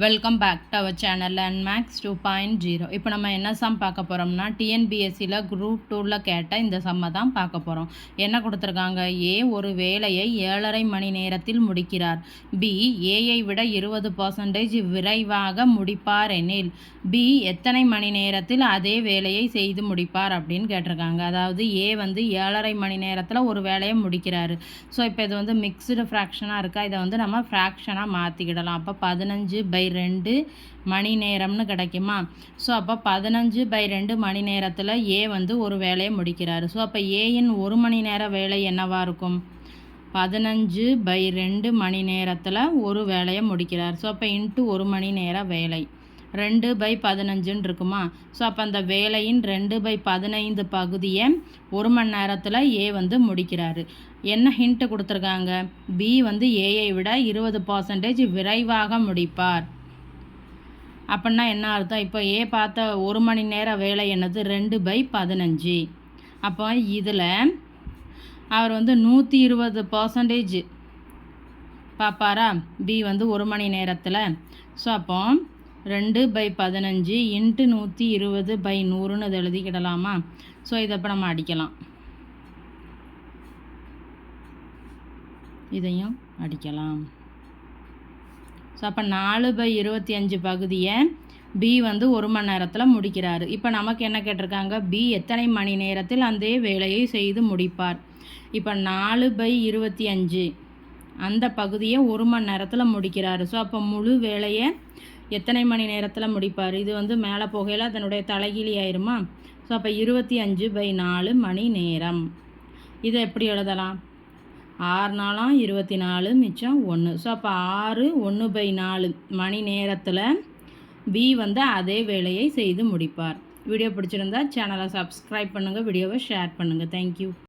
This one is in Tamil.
Welcome back to our channel Learn Maths 2.0. இப்போ நம்ம என்ன சம் பார்க்க போகிறோம்னா டிஎன்பிஎஸ்சியில் குரூப் 2ல் கேட்ட இந்த சம்மை தான் பார்க்க போகிறோம். என்ன கொடுத்துருக்காங்க? ஏ ஒரு வேலையை 7.5 மணி நேரத்தில் முடிக்கிறார். பி ஏயை விட 20% விரைவாக முடிப்பார் எனில் பி எத்தனை மணி நேரத்தில் அதே வேலையை செய்து முடிப்பார் அப்படின்னு கேட்டிருக்காங்க. அதாவது ஏ வந்து 7.5 மணி நேரத்தில் ஒரு வேலையை முடிக்கிறாரு. ஸோ இப்போ இது வந்து மிக்ஸ்டு ஃப்ராக்ஷனாக இருக்கா, இதை வந்து நம்ம ஃப்ராக்ஷனாக மாற்றிக்கிடலாம். அப்போ 15/2 மணி நேரம்னு கிடைக்குமா? ஸோ அப்போ 15/2 மணி நேரத்தில் ஏ வந்து ஒரு வேலையை முடிக்கிறாரு. ஸோ அப்போ ஏயின் 1 மணி நேர வேலை என்னவாக இருக்கும்? 15/2 மணி நேரத்தில் ஒரு வேலையை முடிக்கிறார். ஸோ அப்போ இன்ட்டு 1 மணி நேர வேலை 2/15 இருக்குமா? ஸோ அப்போ அந்த வேலையின் 2/15 பகுதியை 1 மணி நேரத்தில் ஏ வந்து முடிக்கிறாரு. என்ன ஹிண்ட்டு கொடுத்துருக்காங்க? பி வந்து ஏயை விட 20% விரைவாக முடிப்பார். அப்படின்னா என்ன அர்த்தம்? இப்போ ஏ பார்த்த 1 மணி நேர வேலை என்னது? 2/15. அப்போ இதில் அவர் வந்து 120% பார்ப்பாரா? பி வந்து 1 மணி நேரத்தில். ஸோ அப்போ 2/15 இன்ட்டு 120/100ன்னு இதை எழுதிக்கிடலாமா? ஸோ இதை இப்போ நம்ம அடிக்கலாம், இதையும் அடிக்கலாம். ஸோ அப்போ 4/25 பகுதியை பி வந்து 1 மணி நேரத்தில் முடிக்கிறாரு. இப்போ நமக்கு என்ன கேட்டிருக்காங்க? பி எத்தனை மணி நேரத்தில் அந்த வேலையை செய்து முடிப்பார். இப்போ 4/25 அந்த பகுதியை 1 மணி நேரத்தில் முடிக்கிறாரு. ஸோ அப்போ முழு வேலையை எத்தனை மணி நேரத்தில் முடிப்பார்? இது வந்து மேலே போகையில் அதனுடைய தலைகீழி ஆயிருமா? ஸோ அப்போ 25/4 மணி நேரம். இதை எப்படி எழுதலாம்? 6 நாளாம் 24 மிச்சம் 1. ஸோ அப்போ 6/1/4 மணி நேரத்தில் பி வந்து அதே வேலையை செய்து முடிப்பார். வீடியோ பிடிச்சிருந்தா சேனலை சப்ஸ்கிரைப் பண்ணுங்கள், வீடியோவை ஷேர் பண்ணுங்கள். தேங்க்யூ.